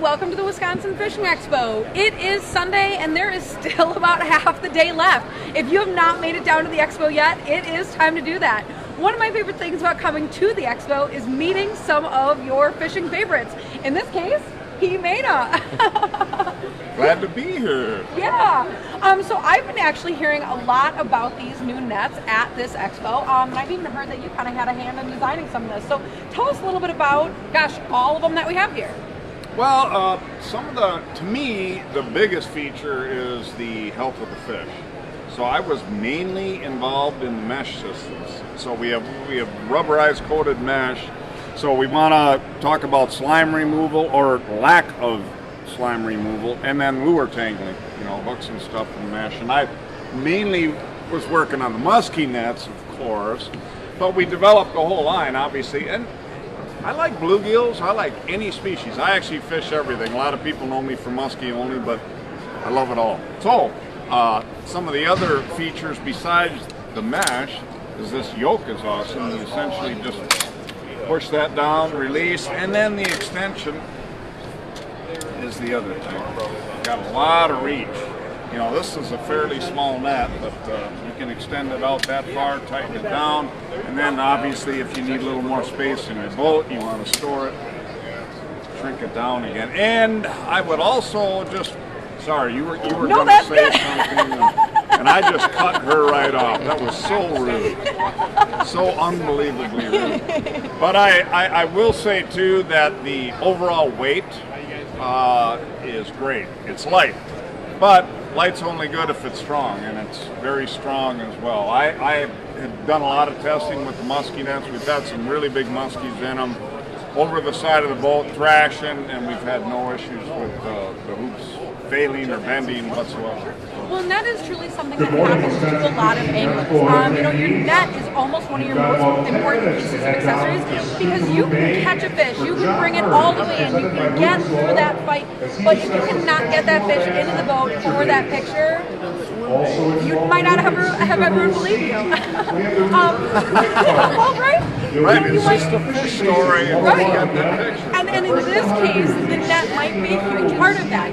welcome to the Wisconsin Fishing Expo. It is Sunday and there is still about half the day left. If you have not made it down to the Expo yet, it is time to do that. One of my favorite things about coming to the Expo is meeting some of your fishing favorites. In this case, Pete Maina. Glad to be here. Yeah. So I've been actually hearing a lot about these new nets at this expo. And I've even heard that you kind of had a hand in designing some of this. So tell us a little bit about, gosh, all of them that we have here. Well, to me, the biggest feature is the health of the fish. So I was mainly involved in the mesh systems. So we have rubberized coated mesh. So we want to talk about slime removal or lack of slime removal, and then lure tangling, hooks and stuff from mesh. And I mainly was working on the musky nets, of course, but we developed a whole line, obviously. And I like bluegills. I like any species. I actually fish everything. A lot of people know me for muskie only, but I love it all. So some of the other features besides the mesh is this yoke is awesome. You essentially just push that down, release, and then the extension is the other thing. Got a lot of reach. This is a fairly small net, but you can extend it out that far, tighten it down, and then obviously if you need a little more space in your boat, you want to store it, shrink it down again. And I would also sorry, you were going to say something, and I just cut her right off. That was so rude, so unbelievably rude. But I will say too that the overall weight is great. It's light, but light's only good if it's strong, and it's very strong as well. I have done a lot of testing with the muskie nets. We've had some really big muskies in them over the side of the boat thrashing, and we've had no issues with the hoops failing or bending whatsoever. Well, and that is truly something that happens to a lot of anglers. Your net is almost one of your most important pieces of accessories because you can catch a fish, you can bring it all the way in, you can get through that fight, but if you cannot get that fish into the boat for that picture, you might not have everyone believe you. Well, right? Right, it's just a fish story, and right. Get that picture. And in this case, the net might be a huge part of that.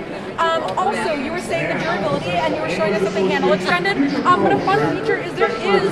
Also, you were saying the durability, and you were showing us that the handle extended. But a fun feature is there is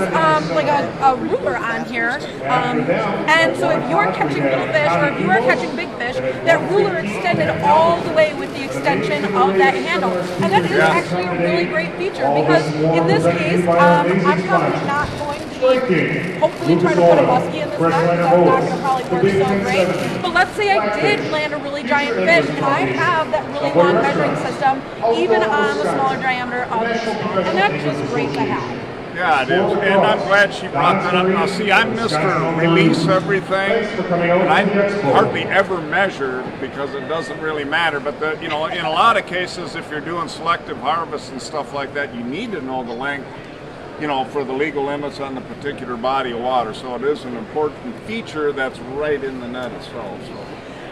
like a ruler on here, and so if you're catching little fish or if you are catching big fish, that ruler extended all the way with the extension of that handle, and that is actually a really great feature because in this case, I'm probably not going to hopefully try to put a muskie in this net because that's not going to probably work so great. But let's say I did land a really giant fish, and I have that really long measuring system, even on the smaller diameter of this net, and that's just great to have. Yeah, it is, and I'm glad she brought that up. Now, see, I'm Mr. Release Everything, and I hardly ever measure because it doesn't really matter. But in a lot of cases, if you're doing selective harvest and stuff like that, you need to know the length, for the legal limits on the particular body of water. So it is an important feature that's right in the net itself. So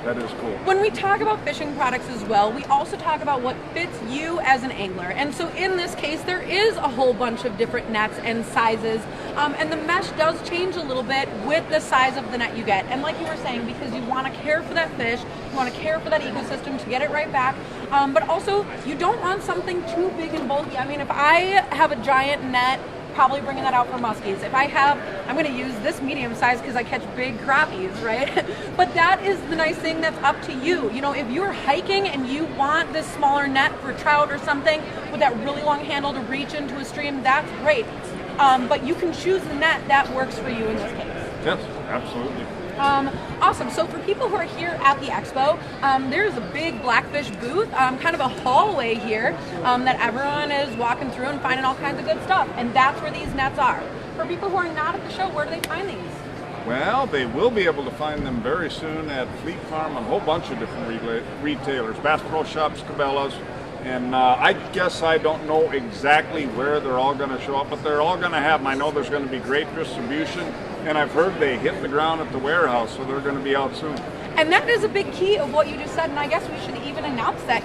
that is cool. When we talk about fishing products as well, we also talk about what fits you as an angler. And so in this case, there is a whole bunch of different nets and sizes. And the mesh does change a little bit with the size of the net you get. And like you were saying, because you want to care for that fish, you want to care for that ecosystem to get it right back. But also, you don't want something too big and bulky. I mean, if I have a giant net, probably bringing that out for muskies. If I'm going to use this medium size because I catch big crappies, right? But that is the nice thing that's up to you. If you're hiking and you want this smaller net for trout or something with that really long handle to reach into a stream, that's great. But you can choose the net that works for you in this case. Yes, absolutely. Awesome. So for people who are here at the expo, there's a big Blackfish booth, kind of a hallway here that everyone is walking through and finding all kinds of good stuff. And that's where these nets are. For people who are not at the show, where do they find these? Well, they will be able to find them very soon at Fleet Farm and a whole bunch of different retailers, Bass Pro Shops, Cabela's. And I guess I don't know exactly where they're all going to show up, but they're all going to have them. I know there's going to be great distribution, and I've heard they hit the ground at the warehouse, so they're going to be out soon. And that is a big key of what you just said, and I guess we should even announce that.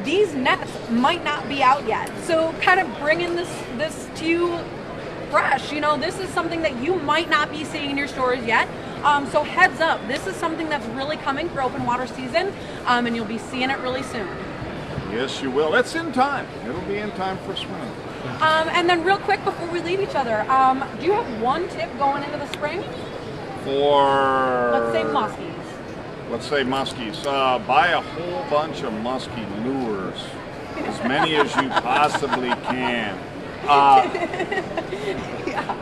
These nets might not be out yet, so kind of bringing this to you fresh. You know, this is something that you might not be seeing in your stores yet. So heads up, this is something that's really coming for open water season, and you'll be seeing it really soon. Yes, you will. It's in time. It'll be in time for spring. And then real quick before we leave each other, do you have one tip going into the spring? For... Let's say muskies. Let's say muskies. Buy a whole bunch of muskie lures. As many as you possibly can. Yeah.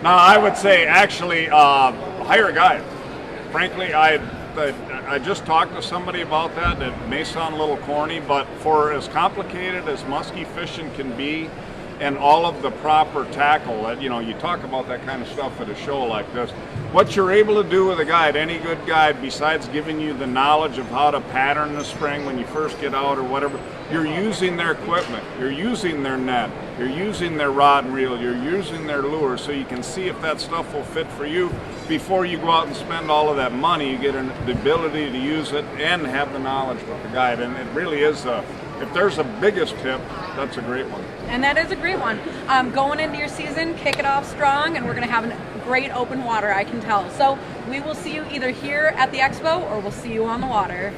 Now, I would say actually hire a guide. Frankly, I just talked to somebody about that. It may sound a little corny, but for as complicated as muskie fishing can be, and all of the proper tackle, that, you know, you talk about that kind of stuff at a show like this. What you're able to do with a guide, any good guide, besides giving you the knowledge of how to pattern the spring when you first get out or whatever, you're using their equipment, you're using their net, you're using their rod and reel, you're using their lure, so you can see if that stuff will fit for you before you go out and spend all of that money. You get the ability to use it and have the knowledge with the guide, and it really is if there's a biggest tip, that's a great one. And that is a great one. Going into your season, kick it off strong, and we're going to have a great open water, I can tell. So we will see you either here at the Expo or we'll see you on the water.